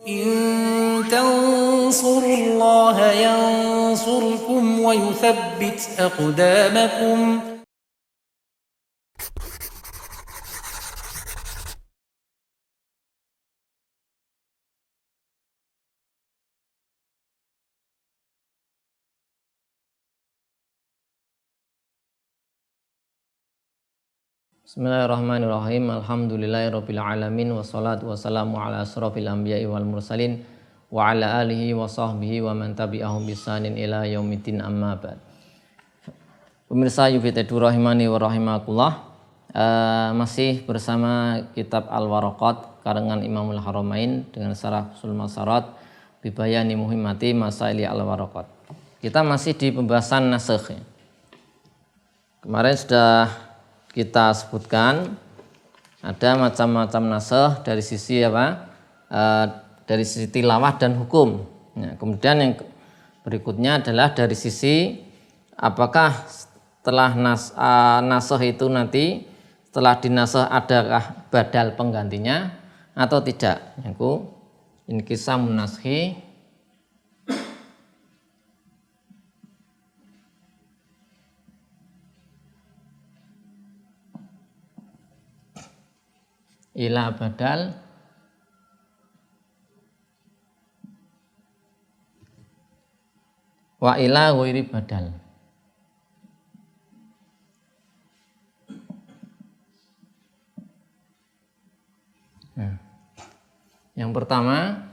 إن تنصروا الله ينصركم ويثبت أقدامكم. Bismillahirrahmanirrahim. Alhamdulillahirabbil alamin wassalatu wassalamu ala asrofil anbiya'i wal mursalin wa ala alihi wa sahbihi wa man tabi'ahum bisanin ila yaumiddin, amma ba'd. Pemirsa YuFitEdu rahimani wa rahimakumullah, masih bersama kitab Al-Waraqat karangan Imamul Haramain dengan syarah Ushul Masarat bi bayani muhimmati masaili Al-Waraqat. Kita masih di pembahasan nasakh. Kemarin sudah kita sebutkan ada macam-macam nasakh dari sisi dari sisi tilawah dan hukum. Nah, kemudian yang berikutnya adalah dari sisi apakah setelah nasakh itu nanti setelah dinasakh adakah badal penggantinya atau tidak. Yaitu inqisamun naskhi ila badal wa ila ghairi badal. Nah, yang pertama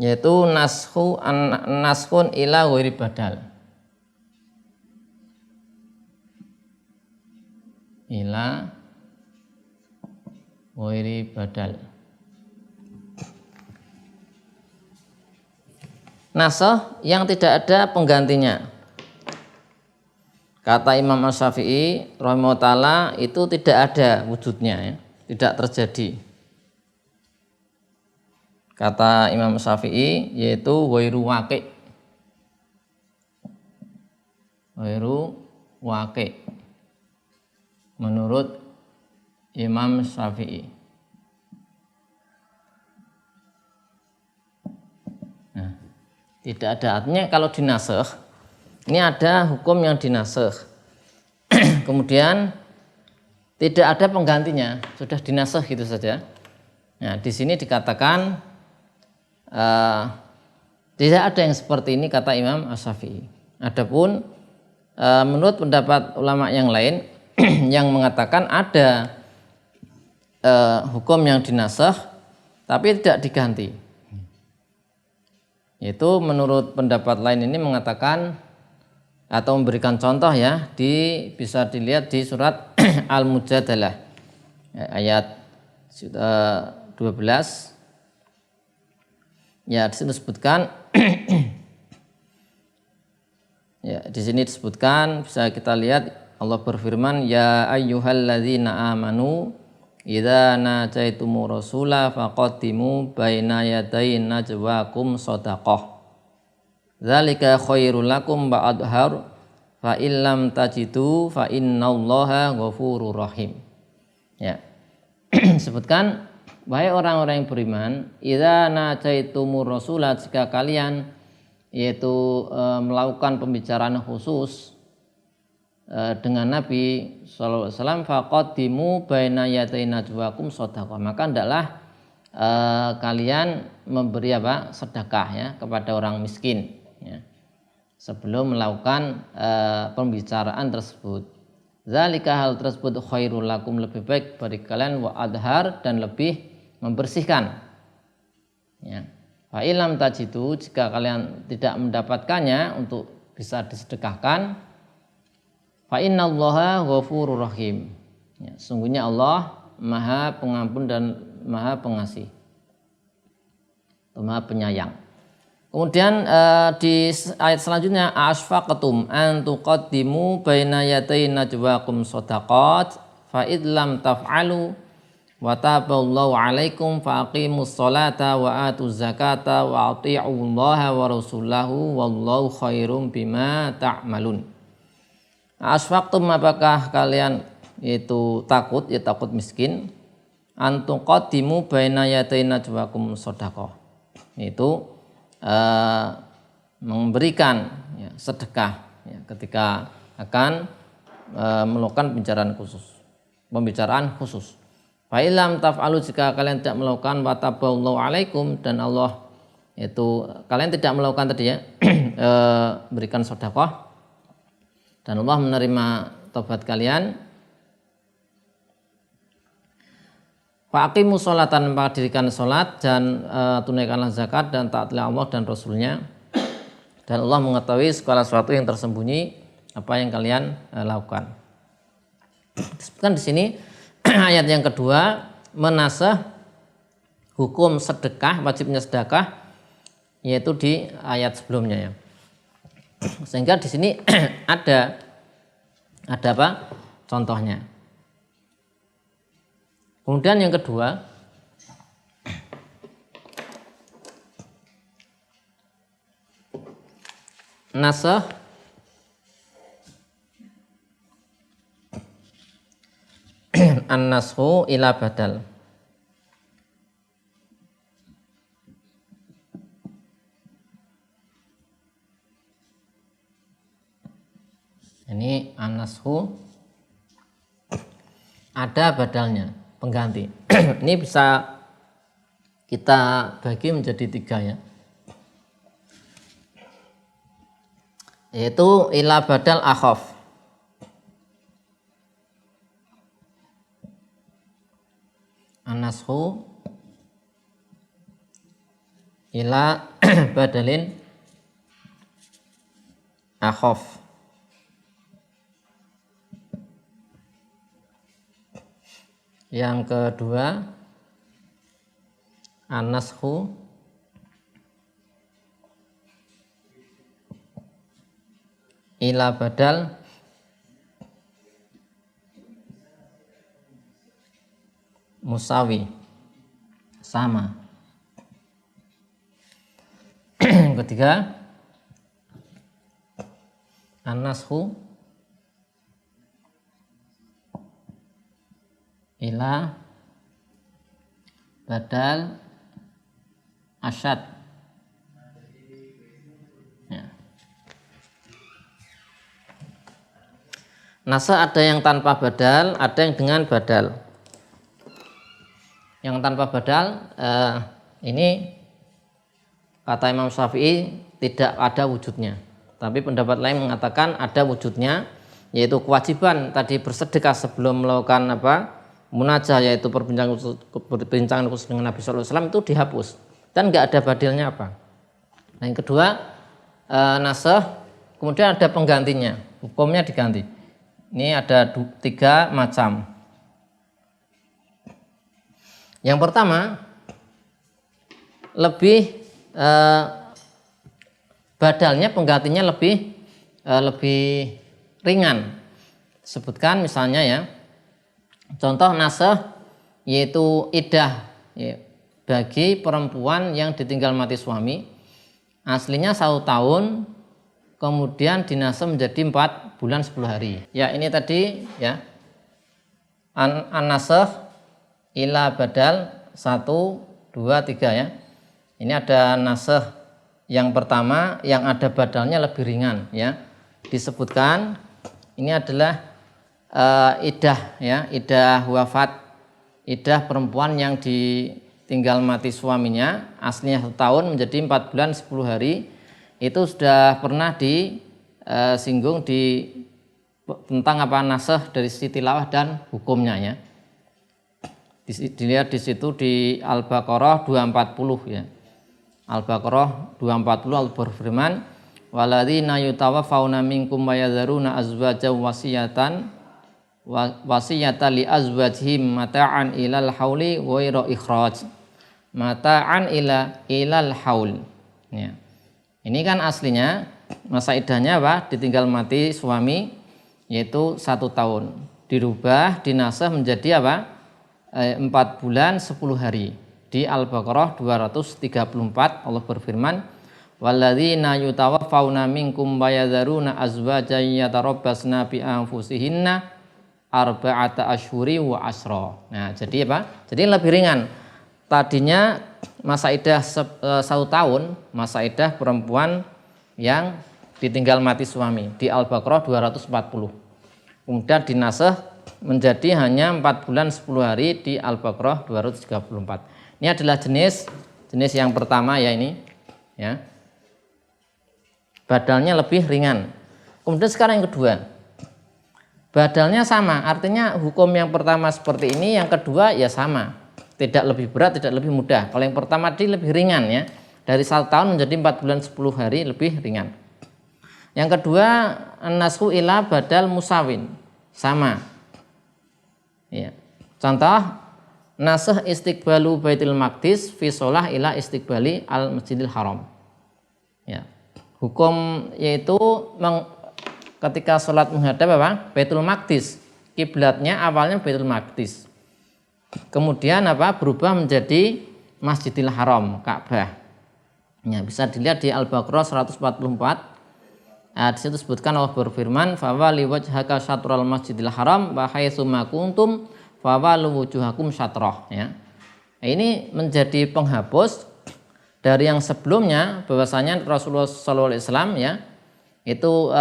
yaitu naskhun ila ghairi badal. Ila ghairi badal. Nasakh yang tidak ada penggantinya. Kata Imam Asy-Syafi'i rahimahullah ta'ala, itu tidak ada wujudnya, ya, tidak terjadi. Kata Imam Syafi'i yaitu ghairu waqi'. Ghairu waqi'. Menurut Imam Syafi'i. Nah, tidak ada, artinya kalau dinasakh ini ada hukum yang dinasakh kemudian tidak ada penggantinya, sudah dinasakh gitu saja. Nah, di sini dikatakan tidak ada yang seperti ini kata Imam Asy-Syafi'i. Adapun menurut pendapat ulama yang lain yang mengatakan ada hukum yang dinasakh tapi tidak diganti. Yaitu menurut pendapat lain ini mengatakan atau memberikan contoh, ya, bisa dilihat di surat Al-Mujadalah ayat 12. Ya, di sini disebutkan ya, di sini disebutkan, bisa kita lihat Allah berfirman, ya ayyuhalladzina amanu idza najaitumur rasula faqaddimu baina yaday najwakum shadaqah dzalika khairul lakum ba'dhar fa illam tajidu fa innallaha ghafurur rahim. Ya. Sebutkan, wahai orang-orang yang beriman, idza najaitumur rasula, jika kalian yaitu melakukan pembicaraan khusus dengan Nabi sallallahu alaihi wasallam, faqaddimu baina yaday najwakum shadaqah, maka hendaklah kalian memberi sedekah, ya, kepada orang miskin, ya, sebelum melakukan pembicaraan tersebut. Zalika, hal tersebut, khairul lakum, lebih baik bagi kalian, wa adhar, dan lebih membersihkan, ya. Fa illam tajidu, jika kalian tidak mendapatkannya untuk bisa disedekahkan, fa innallaha ghafurur rahim, ya, sungguhnya Allah Maha Pengampun dan Maha Pengasih, Maha Penyayang. Kemudian di ayat selanjutnya, asfaqtum an tuqaddimu baina yaday najwakum shadaqat fa id lam taf'alu wa taballahu 'alaikum fa aqimus sholata wa atuz zakata wa athi'ullaha wa rasulahu wallahu khairum bima ta'malun. Asfaqtum, apakah kalian yaitu takut, ya takut miskin, antum qaddimu baina yaday najwakum shadaqah, yaitu memberikan ya, sedekah ya, ketika akan melakukan pembicaraan khusus. Fa illam taf'alu, jika kalian tidak melakukan, wa taballahu alaikum, dan Allah itu kalian tidak melakukan tadi ya berikan sedekah dan Allah menerima taubat kalian. Faqimus sholatan, maka dirikan salat dan tunaikanlah zakat dan taatilah Allah dan Rasulnya, dan Allah mengetahui segala sesuatu yang tersembunyi apa yang kalian lakukan. Disebutkan di sini ayat yang kedua menasah hukum sedekah, wajibnya sedekah, yaitu di ayat sebelumnya ya. Sehingga di sini ada apa? Contohnya. Kemudian yang kedua, nasah an-nashu ila badal. Ini an-nashu ada badalnya, pengganti. Ini bisa kita bagi menjadi 3 ya. Yaitu ila badal akhaf. An-nashu ila badalin akhaf. Yang kedua an-nashu ila badal musawi, sama. Ketiga an-nashu ila badal asyad ya. Nasa ada yang tanpa badal, ada yang dengan badal. Yang tanpa badal ini kata Imam Syafi'i tidak ada wujudnya, tapi pendapat lain mengatakan ada wujudnya, yaitu kewajiban tadi bersedekah sebelum melakukan munajah, yaitu perbincangan khusus dengan Nabi SAW itu dihapus dan nggak ada badilnya apa. Nah, yang kedua nasah, kemudian ada penggantinya, hukumnya diganti. Ini ada 3 macam. Yang pertama lebih badalnya, penggantinya lebih ringan. Sebutkan misalnya ya, contoh nasah yaitu iddah ya, bagi perempuan yang ditinggal mati suami, aslinya 1 tahun, kemudian dinasah menjadi 4 bulan 10 hari. Ya, ini tadi ya an-nasah ila badal 1, 2, 3 ya. Ini ada nasah yang pertama yang ada badalnya lebih ringan ya. Disebutkan ini adalah iddah ya, iddah wafat, iddah perempuan yang ditinggal mati suaminya, aslinya 1 tahun menjadi 4 bulan 10 hari. Itu sudah pernah disinggung tentang nasah dari sisi tilawah dan hukumnya ya. Dilihat di situ di Al-Baqarah 240 ya. Al-Baqarah 240 Allah berfirman, "Walladzina yutawaffawna minkum wa yadharuna azwajan wasiyatan li azwajihim mata'an ilal hauli ghairu ikhraj." Mata'an ilal haul. Ya. Ini kan aslinya masa iddahnya ditinggal mati suami yaitu 1 tahun. Dirubah dinasah menjadi 4 bulan 10 hari. Di Al-Baqarah 234 Allah berfirman, "Walladzina yutawaffawna minkum wa yadharuna azwajan yatarabbasna bi anfusihinna arba'ata asyhuri wa asra. Nah, jadi apa? Jadi lebih ringan. Tadinya masa iddah 1 tahun, masa iddah perempuan yang ditinggal mati suami di Al-Baqarah 240. Kemudian dinasakh menjadi hanya 4 bulan 10 hari di Al-Baqarah 234. Ini adalah jenis yang pertama ya ini ya. Badalnya lebih ringan. Kemudian sekarang yang kedua. Badalnya sama, artinya hukum yang pertama seperti ini, yang kedua ya sama. Tidak lebih berat, tidak lebih mudah. Kalau yang pertama tadi lebih ringan ya. Dari 1 tahun menjadi 4 bulan 10 hari lebih ringan. Yang kedua, an-nasxu ila badal musawin. Sama. Ya. Contoh, nasakh istiqbalu Baitul Maqdis fi shalah ila istiqbali al-Masjidil Haram. Ya. Hukum yaitu ketika sholat menghadap apa? Baitul Maqdis. Kiblatnya awalnya Baitul Maqdis. Kemudian berubah menjadi Masjidil Haram, Ka'bah. Ya, bisa dilihat di Al-Baqarah 144. Di situ disebutkan Allah berfirman, "Fawali wajhaka syatral Masjidil Haram wa haitsu ma kuntum fawalu wujuhakum syatrah." Ya. Ini menjadi penghapus dari yang sebelumnya bahwasanya Rasulullah SAW ya itu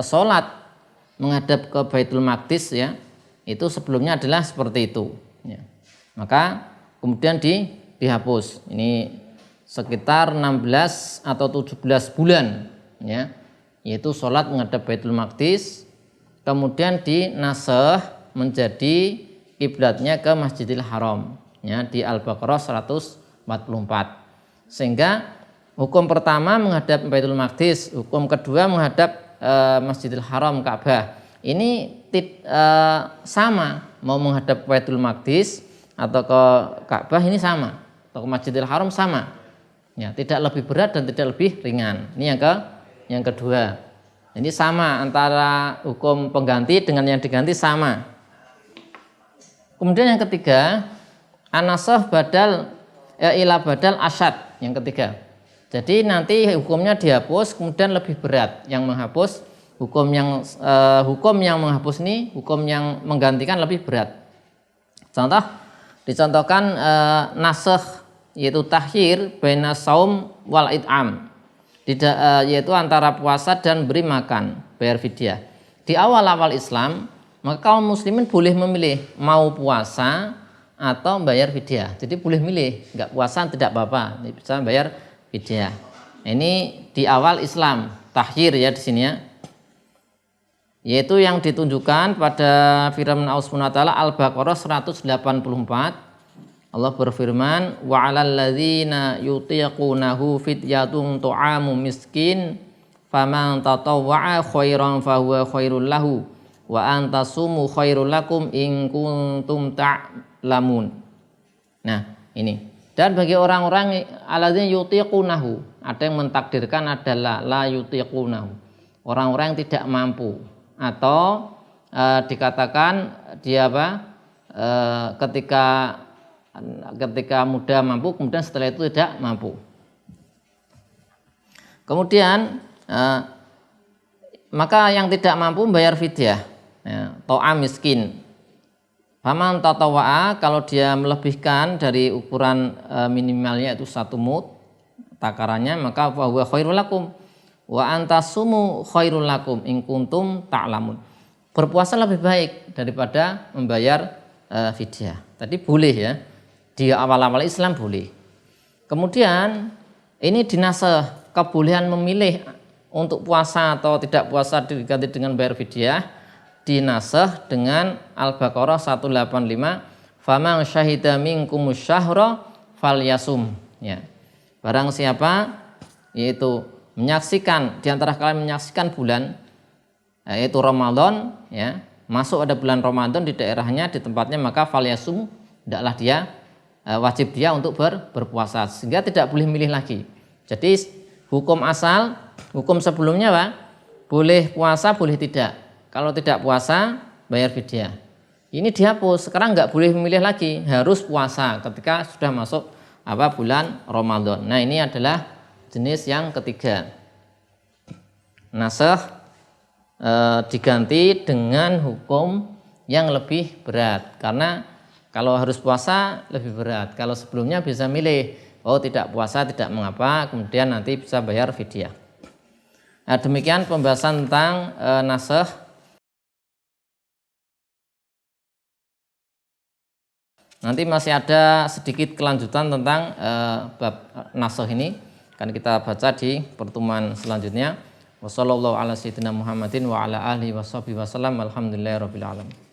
sholat menghadap ke Baitul Maqdis ya, itu sebelumnya adalah seperti itu. Ya. Maka kemudian dihapus. Ini sekitar 16 atau 17 bulan ya, yaitu sholat menghadap Baitul Maqdis, kemudian dinasakh menjadi kiblatnya ke Masjidil Haram ya, di Al-Baqarah 144. Sehingga hukum pertama menghadap Baitul Maqdis, hukum kedua menghadap Masjidil Haram, Ka'bah. Ini sama, mau menghadap Baitul Maqdis atau ke Ka'bah ini sama, atau ke Masjidil Haram sama. Ya, tidak lebih berat dan tidak lebih ringan. Ini yang kedua. Ini sama antara hukum pengganti dengan yang diganti sama. Kemudian yang ketiga, an-nasakh badal ila badal asyad. Yang ketiga. Jadi nanti hukumnya dihapus, kemudian lebih berat. Yang menghapus hukum yang menghapus ini, hukum yang menggantikan lebih berat. Contoh, dicontohkan nasakh yaitu tahyir baina saum wal it'am. Yaitu antara puasa dan beri makan, bayar fidyah. Di awal-awal Islam, maka kaum muslimin boleh memilih mau puasa atau bayar fidyah. Jadi boleh milih, enggak puasa tidak apa-apa, bisa bayar fidyah. Ini di awal Islam, tahyir ya di sini ya. Yaitu yang ditunjukkan pada firman Allah Subhanahu wa taala Al-Baqarah 184. Allah berfirman, wa 'alal ladzina yutiqunahu fidyatun tu'amu miskin faman tatawwa'a khairan fahuwa khairul lahu wa antasumu khairul lakum in kuntum ta'lamun. Nah, ini. Dan bagi orang-orang alladzina yutiqunahu, ada yang mentakdirkan adalah la yutiqunahu, orang-orang yang tidak mampu, atau dikatakan dia ketika muda mampu, kemudian setelah itu tidak mampu. Kemudian maka yang tidak mampu membayar fidyah, ya, to'am miskin. Faman tatawwa'a, kalau dia melebihkan dari ukuran minimalnya itu 1 mud takarannya, maka huwa khairul lakum wa antasumu khairul lakum in kuntum ta'lamun. Berpuasa lebih baik daripada membayar fidyah. Tadi boleh ya, di awal-awal Islam boleh. Kemudian ini dinasakh, kebolehan memilih untuk puasa atau tidak puasa diganti dengan bayar fidyah, dinasakh dengan Al-Baqarah 185, faman syahida minkumus syahra falyasum. Ya. Barang siapa yaitu menyaksikan, di antara kalian menyaksikan bulan, yaitu Ramadan, ya, masuk ada bulan Ramadan di daerahnya, di tempatnya, maka falyasum, hendaklah dia wajib dia untuk berpuasa, sehingga tidak boleh milih lagi. Jadi hukum asal, hukum sebelumnya boleh puasa, boleh tidak. Kalau tidak puasa bayar fidyah. Ini dihapus, sekarang nggak boleh memilih lagi, harus puasa ketika sudah masuk bulan Ramadan. Nah, ini adalah jenis yang ketiga. Nasakh diganti dengan hukum yang lebih berat. Karena kalau harus puasa lebih berat. Kalau sebelumnya bisa milih, oh tidak puasa tidak mengapa, kemudian nanti bisa bayar fidyah. Nah, demikian pembahasan tentang nasakh. Nanti masih ada sedikit kelanjutan tentang bab nasakh ini, akan kita baca di pertemuan selanjutnya. Wassallallahu ala sayyidina Muhammadin wa ala alihi washabihi wasallam. Alhamdulillahirabbil alamin.